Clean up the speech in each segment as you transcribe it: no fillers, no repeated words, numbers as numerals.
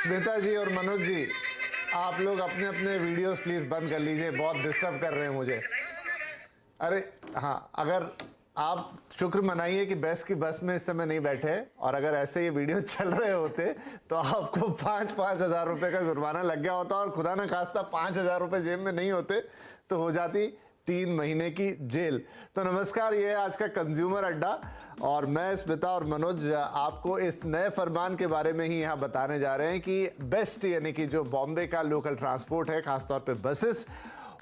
स्मिता जी और मनोज जी, आप लोग अपने अपने वीडियोस प्लीज बंद कर लीजिए, बहुत डिस्टर्ब कर रहे हैं मुझे। अरे हाँ, अगर आप शुक्र मनाइए कि बस की बस में इस समय नहीं बैठे, और अगर ऐसे ये वीडियो चल रहे होते तो आपको 5-5 हजार रुपए का जुर्माना लग गया होता, और खुदा ना खास्ता 5 हजार रुपए जेब में नहीं होते तो हो जाती 3 महीने की जेल। तो नमस्कार, ये है आज का कंज्यूमर अड्डा, और मैं स्मिता और मनोज आपको इस नए फरमान के बारे में ही यहाँ बताने जा रहे हैं कि बेस्ट यानी कि जो बॉम्बे का लोकल ट्रांसपोर्ट है, खासतौर पे बसेस,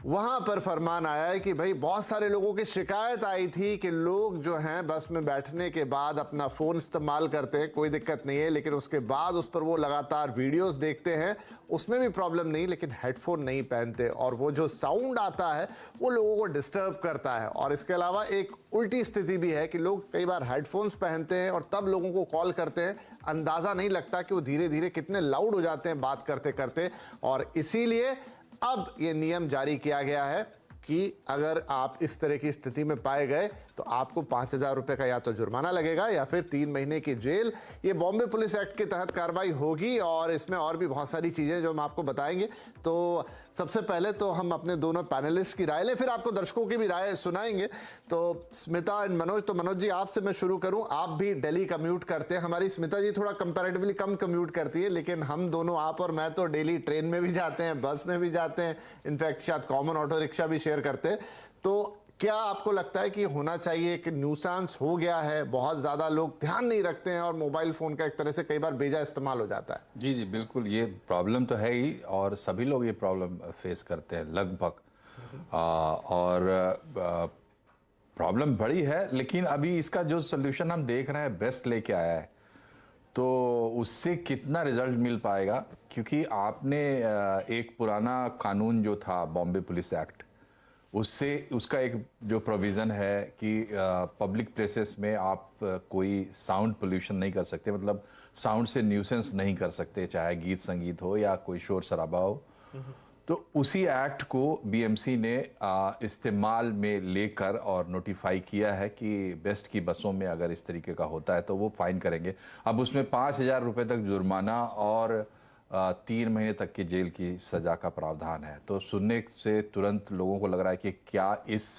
वहां पर फरमान आया है कि भाई बहुत सारे लोगों की शिकायत आई थी कि लोग जो हैं बस में बैठने के बाद अपना फ़ोन इस्तेमाल करते हैं, कोई दिक्कत नहीं है, लेकिन उसके बाद उस पर वो लगातार वीडियोस देखते हैं, उसमें भी प्रॉब्लम नहीं, लेकिन हेडफोन नहीं पहनते, और वो जो साउंड आता है वो लोगों को डिस्टर्ब करता है। और इसके अलावा एक उल्टी स्थिति भी है कि लोग कई बार हेडफोन्स पहनते हैं और तब लोगों को कॉल करते हैं, अंदाज़ा नहीं लगता कि वो धीरे धीरे कितने लाउड हो जाते हैं बात करते करते। और इसीलिए अब ये नियम जारी किया गया है कि अगर आप इस तरह की स्थिति में पाए गए तो आपको 5,000 रुपए का या तो जुर्माना लगेगा या फिर 3 महीने की जेल। ये बॉम्बे पुलिस एक्ट के तहत कार्रवाई होगी, और इसमें और भी बहुत सारी चीजें जो हम आपको बताएंगे। तो सबसे पहले तो हम अपने दोनों पैनलिस्ट की राय लें, फिर आपको दर्शकों की भी राय सुनाएंगे। तो स्मिता एंड मनोज, तो मनोज जी आपसे मैं शुरू करूं, आप भी दिल्ली कम्यूट करते हैं। हमारी स्मिता जी थोड़ा कंपैरेटिवली कम कम्यूट करती है, लेकिन हम दोनों, आप और मैं, तो डेली ट्रेन में भी जाते हैं, बस में भी जाते हैं, इनफैक्ट शायद कॉमन ऑटो रिक्शा भी शेयर करते हैं। तो क्या आपको लगता है कि होना चाहिए कि न्यूसेंस हो गया है, बहुत ज्यादा लोग ध्यान नहीं रखते हैं और मोबाइल फोन का एक तरह से कई बार बेजा इस्तेमाल हो जाता है? जी जी बिल्कुल, ये प्रॉब्लम तो है ही, और सभी लोग ये प्रॉब्लम फेस करते हैं लगभग। और प्रॉब्लम बड़ी है, लेकिन अभी इसका जो सोल्यूशन हम देख रहे हैं बेस्ट लेके आया है, तो उससे कितना रिजल्ट मिल पाएगा, क्योंकि आपने एक पुराना कानून जो था बॉम्बे पुलिस एक्ट, उससे उसका एक जो प्रोविज़न है कि पब्लिक प्लेसेस में आप कोई साउंड पोल्यूशन नहीं कर सकते, मतलब साउंड से न्यूसेंस नहीं कर सकते, चाहे गीत संगीत हो या कोई शोर शराबा हो। तो उसी एक्ट को बीएमसी ने इस्तेमाल में लेकर और नोटिफाई किया है कि बेस्ट की बसों में अगर इस तरीके का होता है तो वो फाइन करेंगे। अब उसमें 5,000 रुपये तक जुर्माना और 3 महीने तक की जेल की सजा का प्रावधान है। तो सुनने से तुरंत लोगों को लग रहा है कि क्या इस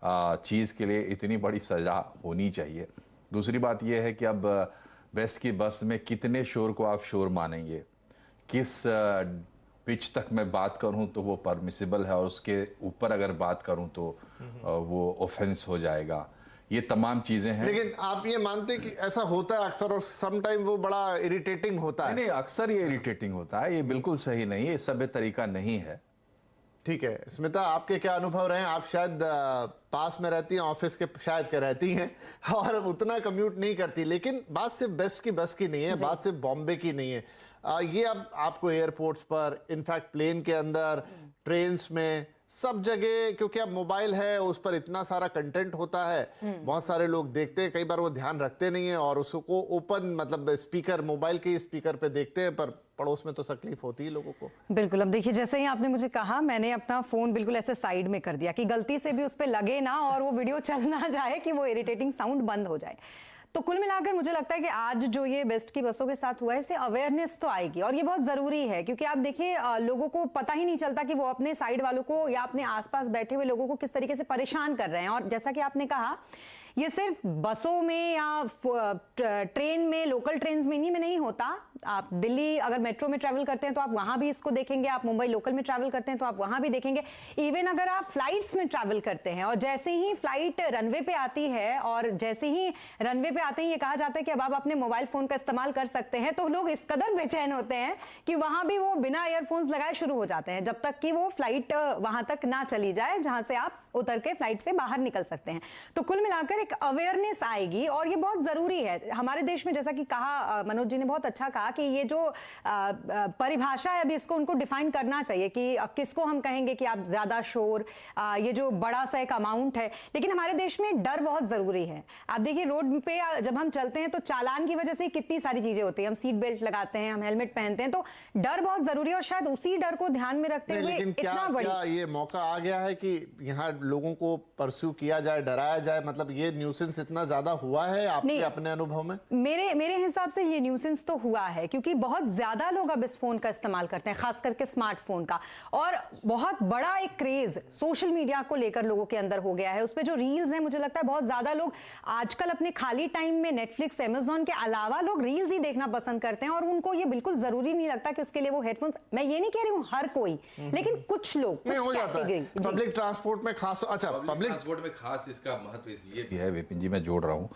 चीज़ के लिए इतनी बड़ी सजा होनी चाहिए। दूसरी बात यह है कि अब बेस्ट की बस में कितने शोर को आप शोर मानेंगे, किस पिच तक मैं बात करूं तो वो परमिसिबल है, और उसके ऊपर अगर बात करूं तो वो ऑफेंस हो जाएगा। ये तमाम चीजें हैं। लेकिन आप ये मानते कि ऐसा होता है अक्सर, और सम टाइम वो बड़ा इरिटेटिंग होता है? नहीं, अक्सर ये इरिटेटिंग होता है, ये बिल्कुल सही नहीं है, ये सभ्य तरीका नहीं है। ठीक है, स्मिता आपके क्या अनुभव रहे हैं? आप शायद पास में रहती हैं, ऑफिस के शायद के रहती हैं, और उतना कम्यूट नहीं करती, लेकिन बात सिर्फ बेस्ट की बस की नहीं है, बात सिर्फ बॉम्बे की नहीं है। ये अब आपको एयरपोर्ट्स पर, इनफैक्ट प्लेन के अंदर, ट्रेन्स में, सब जगह, क्योंकि अब मोबाइल है, उस पर इतना सारा कंटेंट होता है, बहुत सारे लोग देखते हैं, कई बार वो ध्यान रखते नहीं है और उसको ओपन, मतलब स्पीकर, मोबाइल के स्पीकर पे देखते हैं, पर पड़ोस में तो तकलीफ होती है लोगों को। बिल्कुल। अब देखिए, जैसे ही आपने मुझे कहा, मैंने अपना फोन बिल्कुल ऐसे साइड में कर दिया कि गलती से भी उस पर लगे ना और वो वीडियो चल ना जाए, कि वो इरिटेटिंग साउंड बंद हो जाए। तो कुल मिलाकर मुझे लगता है कि आज जो ये बेस्ट की बसों के साथ हुआ है, इससे अवेयरनेस तो आएगी, और ये बहुत जरूरी है, क्योंकि आप देखिए लोगों को पता ही नहीं चलता कि वो अपने साइड वालों को या अपने आसपास बैठे हुए लोगों को किस तरीके से परेशान कर रहे हैं। और जैसा कि आपने कहा, ये सिर्फ बसों में या ट्रेन में, लोकल ट्रेन में नहीं होता। आप दिल्ली अगर मेट्रो में ट्रैवल करते हैं तो आप वहां भी इसको देखेंगे, आप मुंबई लोकल में ट्रैवल करते हैं तो आप वहां भी देखेंगे, इवन अगर आप फ्लाइट्स में ट्रैवल करते हैं और जैसे ही फ्लाइट रनवे पे आती है, और जैसे ही रनवे पे आते ही ये कहा जाता है कि अब आप अपने मोबाइल फोन का इस्तेमाल कर सकते हैं, तो लोग इस कदर बेचैन होते हैं कि वहां भी वो बिना ईयरफोन्स लगाए शुरू हो जाते हैं, जब तक कि वो फ्लाइट वहां तक ना चली जाए जहां से आप उतर के फ्लाइट से बाहर निकल सकते हैं। तो कुल मिलाकर एक अवेयरनेस आएगी, और ये बहुत जरूरी है हमारे देश में। जैसा कि कहा मनोज जी ने, बहुत अच्छा कहा कि ये जो परिभाषा है, अभी इसको उनको डिफाइन करना चाहिए कि किसको हम कहेंगे कि आप ज्यादा शोर, ये जो बड़ा सा एक अमाउंट है। लेकिन हमारे देश में डर बहुत जरूरी है। आप देखिए, रोड पे जब हम चलते हैं तो चालान की वजह से कितनी सारी चीजें होती है, हम सीट बेल्ट लगाते हैं, हम हेलमेट पहनते हैं, तो डर बहुत जरूरी है, और शायद उसी डर को ध्यान में रखते हुए क्या ये मौका आ गया है कि यहाँ लोगों को परस्यू किया जाए, डराया जाए? मतलब ये न्यूसेंस इतना ज्यादा हुआ है आपके नहीं। अपने अनुभव में? मेरे हिसाब से ये न्यूसेंस तो हुआ है, क्योंकि बहुत ज्यादा लोग अब इस फोन का इस्तेमाल करते हैं, खास करके स्मार्टफोन का, और बहुत बड़ा एक क्रेज सोशल मीडिया को लेकर लोगों के अंदर हो गया है। उस पे जो रील्स हैं, मुझे लगता है बहुत ज्यादा लोग आजकल अपने खाली टाइम में नेटफ्लिक्स, अमेज़न के अलावा लोग रील्स ही देखना पसंद करते हैं, और उनको ये बिल्कुल जरूरी नहीं लगता कि उसके लिए वो हेडफोन्स, मैं ये नहीं कह रही हूँ हर कोई, लेकिन कुछ लोग, नहीं कुछ हो जाता है category, जी। पब्लिक ट्रांसपोर्ट में खास। अच्छा, पब्लिक ट्रांसपोर्ट में खास इसका महत्व इसलिए भी है, विपिन जी मैं जोड़ रहा हूँ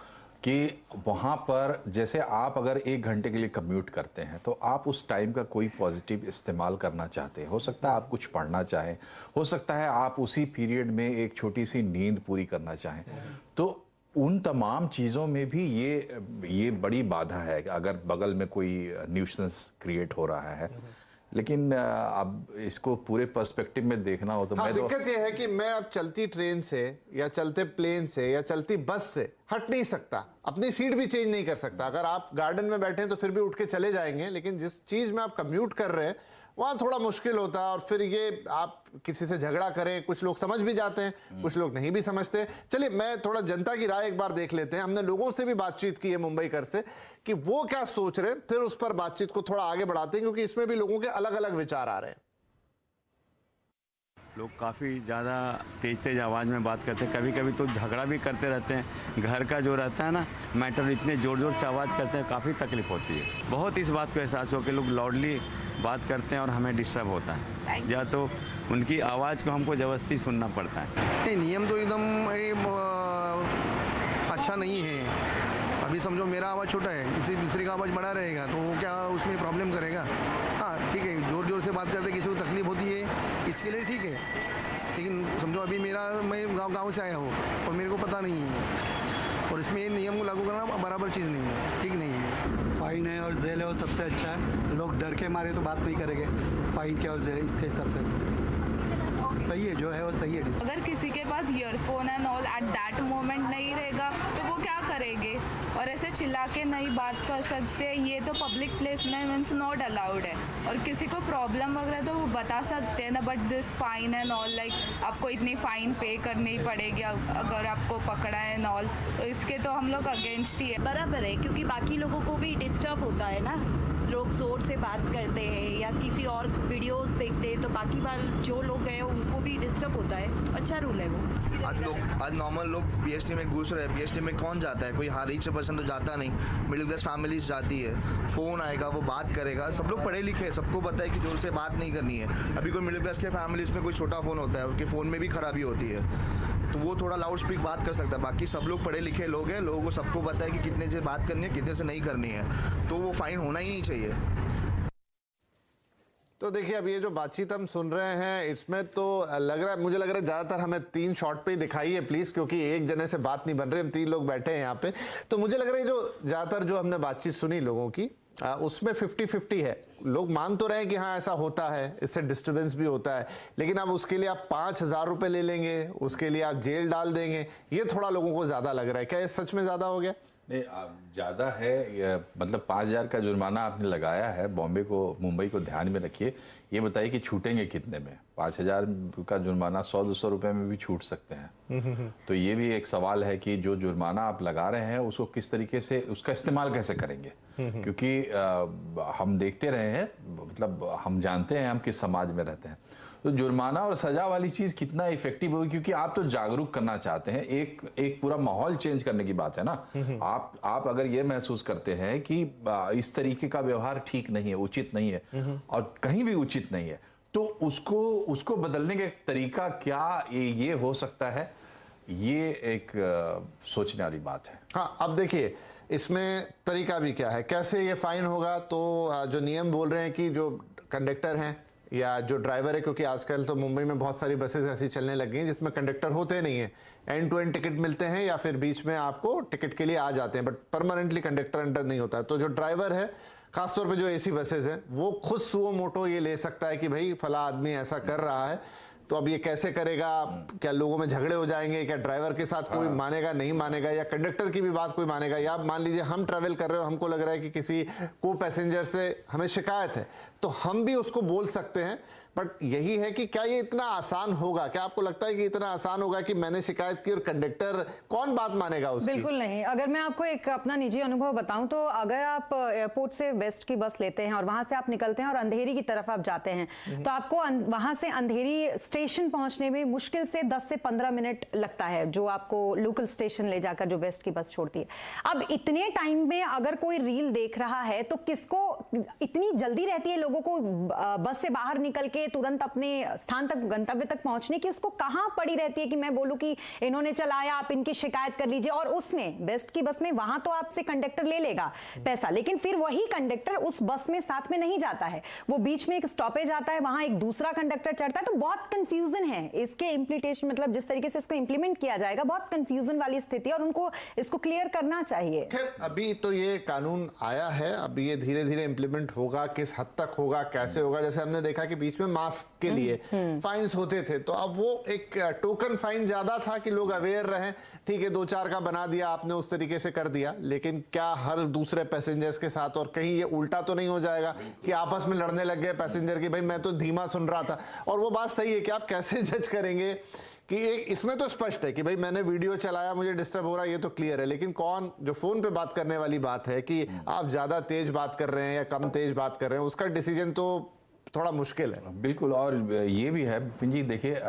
कि वहाँ पर जैसे आप अगर 1 घंटे के लिए कम्यूट करते हैं तो आप उस टाइम का कोई पॉजिटिव इस्तेमाल करना चाहते हैं। हो सकता है आप कुछ पढ़ना चाहें, हो सकता है आप उसी पीरियड में एक छोटी सी नींद पूरी करना चाहें, तो उन तमाम चीज़ों में भी ये बड़ी बाधा है कि अगर बगल में कोई न्यूसेंस क्रिएट हो रहा है। लेकिन अब इसको पूरे पर्सपेक्टिव में देखना हो तो हाँ, मैं तो दिक्कत यह है कि मैं अब चलती ट्रेन से या चलते प्लेन से या चलती बस से हट नहीं सकता, अपनी सीट भी चेंज नहीं कर सकता। अगर आप गार्डन में बैठे हैं तो फिर भी उठ के चले जाएंगे, लेकिन जिस चीज में आप कम्यूट कर रहे हैं वहाँ थोड़ा मुश्किल होता है। और फिर ये आप किसी से झगड़ा करें, कुछ लोग समझ भी जाते हैं, कुछ लोग नहीं भी समझते। चलिए मैं थोड़ा जनता की राय एक बार देख लेते हैं। हमने लोगों से भी बातचीत की है मुंबई कर से कि वो क्या सोच रहे हैं, फिर उस पर बातचीत को थोड़ा आगे बढ़ाते हैं, क्योंकि इसमें भी लोगों के अलग अलग विचार आ रहे हैं। लोग काफ़ी ज़्यादा तेज़ तेज़ आवाज़ में बात करते हैं, कभी कभी तो झगड़ा भी करते रहते हैं। घर का जो रहता है ना मैटर, इतने ज़ोर ज़ोर से आवाज़ करते हैं, काफ़ी तकलीफ होती है। बहुत इस बात को एहसास हो कि लोग लाउडली बात करते हैं और हमें डिस्टर्ब होता है, या तो उनकी आवाज़ को हमको ज़बरदस्ती सुनना पड़ता है। नहीं, नियम तो एकदम अच्छा नहीं है। अभी समझो मेरा आवाज़ छोटा है, किसी दूसरे का आवाज़ बड़ा रहेगा तो वो क्या उसमें प्रॉब्लम करेगा? हाँ ठीक है, ज़ोर ज़ोर से बात करते किसी को तकलीफ होती है, इसके लिए ठीक है। लेकिन समझो अभी मैं गांव से आया हूँ और मेरे को पता नहीं है, और इसमें ये नियम को लागू करना बराबर चीज़ नहीं है, ठीक नहीं है। फाइन है और जेल है वो सबसे अच्छा है। लोग डर के मारे तो बात नहीं करेंगे, फाइन क्या और जेल, इसके हिसाब से सही है, जो है वो सही है। अगर किसी के पास earphone and all at that moment नहीं रहेगा तो वो क्या करेंगे, और ऐसे चिल्ला के नहीं बात कर सकते। ये तो पब्लिक प्लेस में मीन्स नॉट अलाउड है, और किसी को प्रॉब्लम वगैरह तो वो बता सकते हैं ना, but this fine and all like आपको इतनी फ़ाइन पे करनी पड़ेगी अगर आपको पकड़ा है एंड ऑल, तो इसके तो हम लोग अगेंस्ट ही है। बराबर है, क्योंकि बाकी लोगों को भी डिस्टर्ब होता है ना, लोग ज़ोर से बात करते हैं या किसी और वीडियोस देखते हैं तो बाकी बार जो लोग हैं उनको भी डिस्टर्ब होता है। अच्छा रूल है वो। आज नॉर्मल लोग बीएसटी में घुस रहे हैं। बीएसटी में कौन जाता है? कोई हर रिच पर्सन तो जाता नहीं, मिडिल क्लास फैमिलीज जाती है। फ़ोन आएगा, वो बात करेगा। सब लोग पढ़े लिखे हैं, सबको पता है कि जोर से बात नहीं करनी है। अभी कोई मिडिल क्लास के फैमिलीज में कोई छोटा फ़ोन होता है, उसके फ़ोन में भी खराबी होती है, तो वो थोड़ा लाउड स्पीक बात कर सकता है। बाकी सब लोग पढ़े लिखे लोग हैं, लोगों को सबको पता है कि कितने से बात करनी है, कितने से नहीं करनी है, तो वो फाइन होना ही नहीं चाहिए। तो देखिए अब ये जो बातचीत हम सुन रहे हैं इसमें तो लग रहा है, मुझे लग रहा है ज़्यादातर हमें 3 शॉट पे ही दिखाइए प्लीज़, क्योंकि एक जने से बात नहीं बन रही। हम 3 लोग बैठे हैं यहाँ पे, तो मुझे लग रहा है जो ज़्यादातर जो हमने बातचीत सुनी लोगों की उसमें 50-50 है। लोग मान तो रहे हैं कि हाँ ऐसा होता है, इससे डिस्टर्बेंस भी होता है, लेकिन अब उसके लिए आप 5,000 रुपये ले लेंगे, उसके लिए आप जेल डाल देंगे, ये थोड़ा लोगों को ज़्यादा लग रहा है। क्या ये सच में ज़्यादा हो गया? नहीं, ज़्यादा है। मतलब 5,000 का जुर्माना आपने लगाया है, मुंबई को ध्यान में रखिए। ये बताइए कि छूटेंगे कितने में? 5,000 का जुर्माना 100-200 रुपए में भी छूट सकते हैं। तो ये भी एक सवाल है कि जो जुर्माना आप लगा रहे हैं उसको किस तरीके से, उसका इस्तेमाल कैसे करेंगे? क्योंकि हम देखते रहे हैं, मतलब हम जानते हैं हम किस समाज में रहते हैं। तो जुर्माना और सजा वाली चीज कितना इफेक्टिव होगी, क्योंकि आप तो जागरूक करना चाहते हैं, एक पूरा माहौल चेंज करने की बात है ना। आप अगर ये महसूस करते हैं कि इस तरीके का व्यवहार ठीक नहीं है, उचित नहीं है और कहीं भी उचित नहीं है, तो उसको बदलने का तरीका क्या ये हो सकता है, ये एक सोचने वाली बात है। हाँ, अब देखिए इसमें तरीका भी क्या है, कैसे ये फाइन होगा। तो जो नियम बोल रहे हैं कि जो कंडक्टर हैं या जो ड्राइवर है, क्योंकि आजकल तो मुंबई में बहुत सारी बसेस ऐसी चलने लग गई हैं जिसमें कंडक्टर होते नहीं है, एंड टू एंड टिकट मिलते हैं या फिर बीच में आपको टिकट के लिए आ जाते हैं, बट परमानेंटली कंडक्टर अंडर नहीं होता है। तो जो ड्राइवर है, खासतौर पे जो एसी बसेस हैं, वो खुद सुओ मोटो ये ले सकता है कि भाई फला आदमी ऐसा कर रहा है तो अब ये कैसे करेगा? क्या लोगों में झगड़े हो जाएंगे? क्या ड्राइवर के साथ कोई मानेगा नहीं मानेगा, या कंडक्टर की भी बात कोई मानेगा? या मान लीजिए हम ट्रैवल कर रहे हो, हमको लग रहा है कि किसी को पैसेंजर से हमें शिकायत है, तो हम भी उसको बोल सकते हैं, बट यही है कि क्या ये इतना आसान होगा? क्या आपको लगता है कि इतना आसान होगा कि मैंने शिकायत की और कंडक्टर कौन बात मानेगा उसकी? बिल्कुल नहीं। अगर मैं आपको एक अपना निजी अनुभव बताऊं तो अगर आप एयरपोर्ट से वेस्ट की बस लेते हैं और वहां से आप निकलते हैं और अंधेरी की तरफ आप जाते हैं, तो आपको वहां से अंधेरी स्टेशन पहुंचने में मुश्किल से 10 से 15 मिनट लगता है, जो आपको लोकल स्टेशन ले जाकर जो वेस्ट की बस छोड़ती है। अब इतने टाइम में अगर कोई रील देख रहा है तो किसको इतनी जल्दी रहती है लोगों को बस से बाहर निकल के तुरंत अपने स्थान तक, गंतव्य तक पहुंचने की, उसको कहां पड़ी रहती है कि मैं बोलूं कि इन्होंने चलाया, आप इनकी शिकायत कर लीजिए। और उसमें बेस्ट की बस में वहां तो आपसे कंडक्टर ले लेगा पैसा, लेकिन फिर वही कंडक्टर उस बस में साथ में नहीं जाता है, वो बीच में एक स्टॉपेज आता है, वहां एक दूसरा कंडक्टर चढ़ता है। तो बहुत कंफ्यूजन है इसके इम्प्लीमेंटेशन, मतलब जिस तरीके से इसको इंप्लीमेंट किया जाएगा, बहुत कंफ्यूजन वाली स्थिति है और उनको इसको क्लियर करना चाहिए। खैर अभी तो ये कानून आया है, अब ये धीरे धीरे इंप्लीमेंट होगा, किस हद तक होगा, कैसे होगा। जैसे हमने देखा कि बीच में मास्क के लिए फाइन्स होते थे, तो अब वो एक टोकन फाइन ज्यादा था कि लोग अवेयर रहें, ठीक है 2-4 का बना दिया आपने, उस तरीके से कर दिया, लेकिन क्या हर दूसरे पैसेंजर्स के साथ, और कहीं ये उल्टा तो नहीं हो जाएगा कि आपस में लड़ने लग गए पैसेंजर की भाई मैं तो धीमा सुन रहा था। और वो बात सही है कि आप कैसे जज करेंगे कि एक इसमें तो स्पष्ट है कि भाई मैंने वीडियो चलाया, मुझे डिस्टर्ब हो रहा है, ये तो क्लियर है, लेकिन कौन जो फोन पे बात करने वाली बात है कि आप ज्यादा तेज बात कर रहे हैं या कम तेज बात कर रहे हैं, उसका डिसीजन तो थोड़ा मुश्किल है। बिल्कुल। और ये भी है विपिन जी, देखिए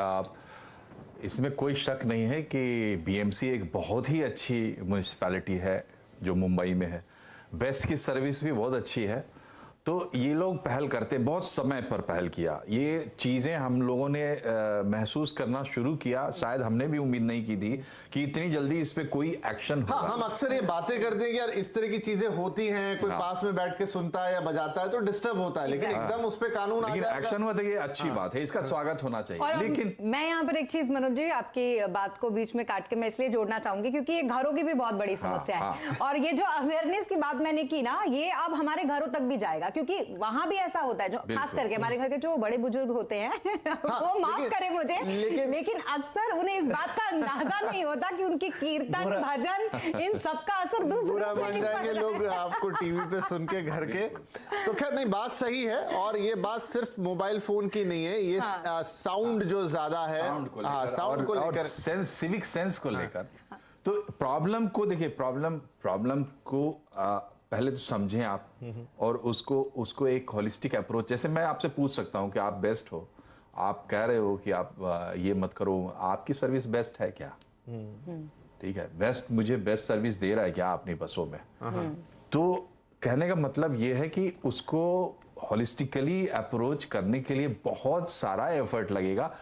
इसमें कोई शक नहीं है कि बीएमसी एक बहुत ही अच्छी म्यूनिसिपैलिटी है जो मुंबई में है, बेस्ट की सर्विस भी बहुत अच्छी है, तो ये लोग पहल करते, बहुत समय पर पहल किया, ये चीज़ें हम लोगों ने महसूस करना शुरू किया, शायद हमने भी उम्मीद नहीं की थी कि इतनी जल्दी इस पे कोई एक्शन होगा। हाँ, हम अक्सर ये बातें करते हैं कि यार इस तरह की चीजें होती हैं, कोई पास में बैठ के सुनता है या बजाता है तो डिस्टर्ब होता है, लेकिन एकदम उस पे कानून आ जाएगा, एक्शन हुआ तो ये अच्छी बात है, इसका स्वागत होना चाहिए। लेकिन मैं यहाँ पर एक चीज मनोज जी, आपकी बात को बीच में काट के मैं इसलिए जोड़ना चाहूंगी क्योंकि ये घरों की भी बहुत बड़ी समस्या है, और ये जो अवेयरनेस की बात मैंने की ना, ये अब हमारे घरों तक भी जाएगा, क्योंकि वहां भी ऐसा होता है, जो खास करके हमारे घर के जो बड़े बुजुर्ग होते हैं वो माफ करें मुझे, लेकिन अक्सर उन्हें इस बात का अंदाजा नहीं होता कि उनके कीर्तन भजन इन सब का असर दूसरों बुरा मान जाएंगे लोग आपको टीवी पे सुन के घर के। तो खैर नहीं, बात सही है, और ये बात सिर्फ मोबाइल फोन की नहीं है, ये साउंड जो ज्यादा है, साउंड को लेकर, सिविक सेंस को लेकर, तो प्रॉब्लम को देखिए, प्रॉब्लम को पहले तो समझें आप, और उसको एक होलिस्टिक अप्रोच, जैसे मैं आपसे पूछ सकता हूं कि आप बेस्ट हो, आप कह रहे हो कि आप ये मत करो, आपकी सर्विस बेस्ट है क्या? ठीक है, बेस्ट मुझे बेस्ट सर्विस दे रहा है क्या अपनी बसों में? तो कहने का मतलब ये है कि उसको होलिस्टिकली अप्रोच करने के लिए बहुत सारा एफर्ट लगेगा,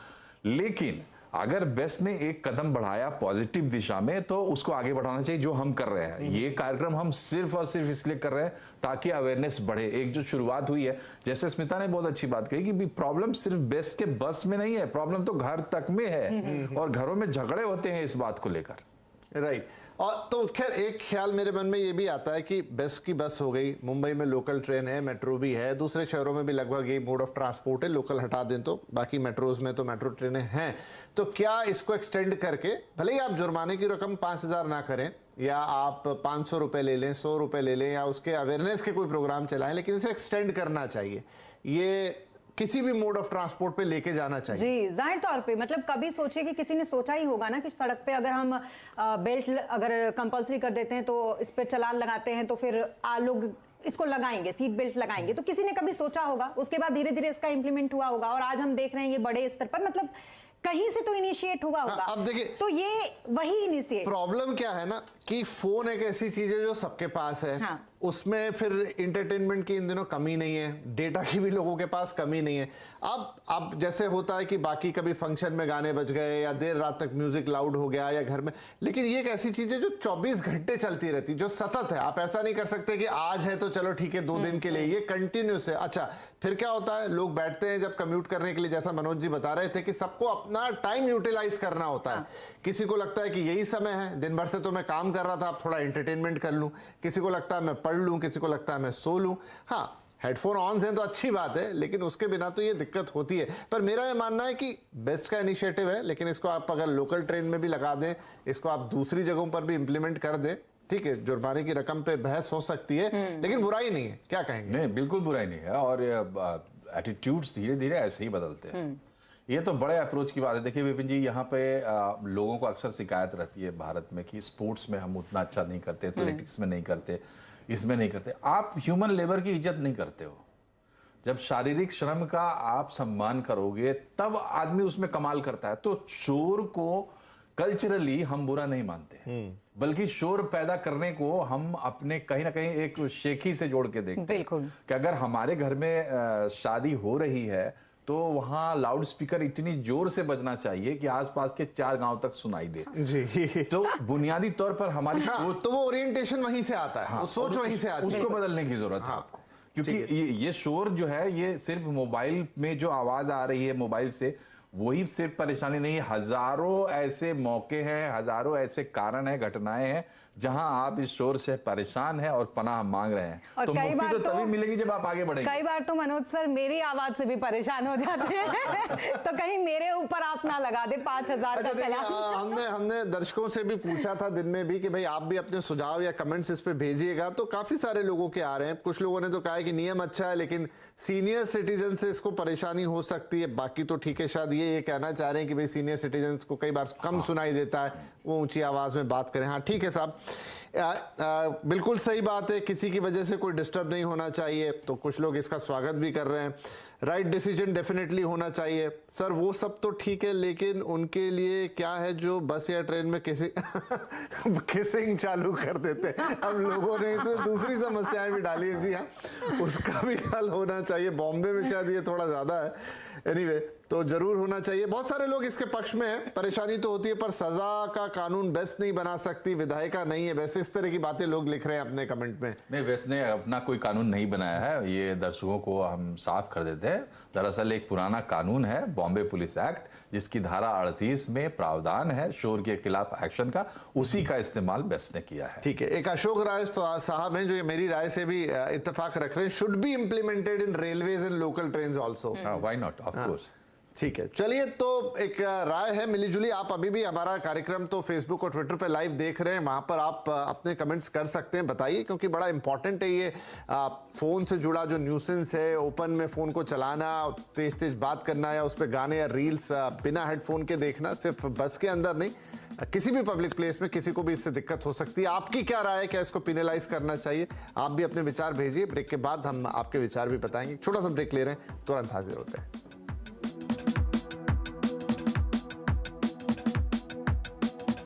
लेकिन अगर बेस्ट ने एक कदम बढ़ाया पॉजिटिव दिशा में तो उसको आगे बढ़ाना चाहिए, जो हम कर रहे हैं। ये कार्यक्रम हम सिर्फ और सिर्फ इसलिए कर रहे हैं ताकि अवेयरनेस बढ़े। एक जो शुरुआत हुई है, जैसे स्मिता ने बहुत अच्छी बात कही कि प्रॉब्लम सिर्फ बेस्ट के बस में नहीं है, प्रॉब्लम तो घर तक में है, और घरों में झगड़े होते हैं इस बात को लेकर। राइट। और तो खैर एक ख्याल मेरे मन में ये भी आता है कि बेस्ट की बस हो गई, मुंबई में लोकल ट्रेन है, मेट्रो भी है, दूसरे शहरों में भी लगभग ये मोड ऑफ ट्रांसपोर्ट है, लोकल हटा दें तो बाकी मेट्रोज में तो मेट्रो ट्रेनें हैं, तो क्या इसको एक्सटेंड करके, भले ही आप जुर्माने की रकम 5,000 ना करें, या आप 500 रुपए ले लें, 100 रुपए ले लें, या उसके अवेयरनेस के कोई प्रोग्राम चलाएं, लेकिन इसे एक्सटेंड करना चाहिए, ये किसी भी मोड ऑफ ट्रांसपोर्ट पे लेके जाना चाहिए। जी, जाहिर तौर पे, मतलब कभी सोचिए कि किसी ने सोचा ही होगा ना कि सड़क पे अगर हम बेल्ट अगर कंपलसरी कर देते हैं तो इस पे चालान लगाते हैं, तो फिर लोग इसको लगाएंगे, सीट बेल्ट लगाएंगे, तो किसी ने कभी सोचा होगा, उसके बाद धीरे धीरे इसका इंप्लीमेंट हुआ होगा, और आज हम देख रहे हैं ये बड़े स्तर पर, मतलब कहीं से तो इनिशिएट हुआ होगा। अब देखिए, तो ये वही इनिशिएट, प्रॉब्लम क्या है ना कि फोन एक ऐसी चीज है जो सबके पास है, उसमें फिर इंटरटेनमेंट की इन दिनों कमी नहीं है, डेटा की भी लोगों के पास कमी नहीं है। अब जैसे होता है कि बाकी कभी फंक्शन में गाने बज गए या देर रात तक म्यूजिक लाउड हो गया या घर में, लेकिन ये एक ऐसी चीज है जो 24 घंटे चलती रहती, जो सतत है। आप ऐसा नहीं कर सकते कि आज है तो चलो ठीक है 2 दिन के लिए, ये कंटिन्यूस है। अच्छा, फिर क्या होता है, लोग बैठते हैं जब कम्यूट करने के लिए, जैसा मनोज जी बता रहे थे कि सबको अपना टाइम यूटिलाइज करना होता है। किसी को लगता है कि यही समय है, दिन भर से तो मैं काम कर रहा था, अब थोड़ा एंटरटेनमेंट कर लूं, किसी को लगता है मैं पढ़ लूं, किसी को लगता है मैं सो लूं। हाँ, हेडफोन ऑन हैं तो अच्छी बात है, लेकिन उसके बिना तो ये दिक्कत होती है। पर मेरा ये मानना है कि बेस्ट का इनिशिएटिव है, लेकिन इसको आप अगर लोकल ट्रेन में भी लगा दें, इसको आप दूसरी जगहों पर भी इंप्लीमेंट कर दें, ठीक है, जुर्माने की रकम पे बहस हो सकती है, लेकिन बुराई नहीं है। क्या कहेंगे? नहीं, बिल्कुल बुराई नहीं है, और एटीट्यूड्स धीरे धीरे ऐसे ही बदलते हैं। ये तो बड़े अप्रोच की बात है। देखिए विपिन जी, यहाँ पे लोगों को अक्सर शिकायत रहती है भारत में कि स्पोर्ट्स में हम उतना अच्छा नहीं करते, एथलेटिक्स में नहीं करते, इसमें नहीं करते। आप ह्यूमन लेबर की इज्जत नहीं करते हो। जब शारीरिक श्रम का आप सम्मान करोगे तब आदमी उसमें कमाल करता है। तो शोर को कल्चरली हम बुरा नहीं मानते, बल्कि शोर पैदा करने को हम अपने कहीं ना कहीं एक शेखी से जोड़ के देखते हैं। बिल्कुल। कि अगर हमारे घर में शादी हो रही है तो वहां लाउड स्पीकर इतनी जोर से बजना चाहिए कि आसपास के 4 गांव तक सुनाई दे जी। तो बुनियादी तौर पर हमारी सोच, तो वो ओरिएंटेशन वहीं से आता है, वो सोच वहीं से आती है। उसको बदलने की जरूरत है आपको, क्योंकि ये शोर जो है ये सिर्फ मोबाइल में जो आवाज आ रही है मोबाइल से, वही सिर्फ परेशानी नहीं है। हजारों ऐसे मौके हैं, हजारों ऐसे कारण हैं, घटनाएं हैं जहां आप इस शोर से परेशान हैं और पनाह मांग रहे हैं। और तो कई मुक्ति बार तो तो तभी मिलेगी जब आप आगे बढ़ेंगे। कई बार तो मनोज सर मेरी आवाज से भी परेशान हो जाते हैं तो कहीं मेरे ऊपर आप ना लगा दे 5,000 का देखिए, चला। हमने दर्शकों से भी पूछा था दिन में भी कि भाई आप भी अपने सुझाव या कमेंट्स इस पे भेजिएगा, तो काफी सारे लोगों के आ रहे हैं। कुछ लोगों ने तो कहा है कि नियम अच्छा है, लेकिन सीनियर सिटीजन से इसको परेशानी हो सकती है। बाकी तो ठीक है, शायद ये कहना चाह रहे हैं कि भाई सीनियर सिटीजन को कई बार कम सुनाई देता है, वो ऊंची आवाज में बात करें। हाँ ठीक है साहब, बिल्कुल सही बात है, किसी की वजह से कोई डिस्टर्ब नहीं होना चाहिए, तो कुछ लोग इसका स्वागत भी कर रहे हैं। राइट डिसीजन डेफिनेटली होना चाहिए सर, वो सब तो ठीक है, लेकिन उनके लिए क्या है जो बस या ट्रेन में किसिंग चालू कर देते हैं। अब लोगों ने इसमें दूसरी समस्याएं भी डाली है। जी हाँ, उसका भी हल होना चाहिए। बॉम्बे में शायद ये थोड़ा ज्यादा है, एनीवे तो जरूर होना चाहिए। बहुत सारे लोग इसके पक्ष में हैं। परेशानी तो होती है, पर सजा का कानून बेस्ट नहीं बना सकती, विधायिका नहीं है। वैसे इस तरह की बातें लोग लिख रहे हैं अपने कमेंट में। नहीं, वैसे ने अपना कोई कानून नहीं बनाया है, ये दर्शकों को हम साफ कर देते हैं। दरअसल एक पुराना कानून है, बॉम्बे पुलिस एक्ट, जिसकी धारा 38 में प्रावधान है शोर के खिलाफ एक्शन का, उसी का इस्तेमाल बेस्ट ने किया है। ठीक है, एक अशोक राय साहब हैं जो ये मेरी राय से भी इत्तेफाक रख रहे हैं, should be implemented in railways and local trains also. Why not, of course. ठीक है, चलिए, तो एक राय है मिली जुली। आप अभी भी हमारा कार्यक्रम तो फेसबुक और ट्विटर पे लाइव देख रहे हैं, वहां पर आप अपने कमेंट्स कर सकते हैं, बताइए, क्योंकि बड़ा इंपॉर्टेंट है ये फोन से जुड़ा जो न्यूसेंस है, ओपन में फोन को चलाना, तेज तेज बात करना या उस पर गाने या रील्स बिना हेडफोन के देखना, सिर्फ बस के अंदर नहीं, किसी भी पब्लिक प्लेस में किसी को भी इससे दिक्कत हो सकती है। आपकी क्या राय है, क्या इसको पिनलाइज करना चाहिए? आप भी अपने विचार भेजिए। ब्रेक के बाद हम आपके विचार भी बताएंगे। छोटा सा ब्रेक ले रहे हैं, तुरंत हाजिर होते हैं।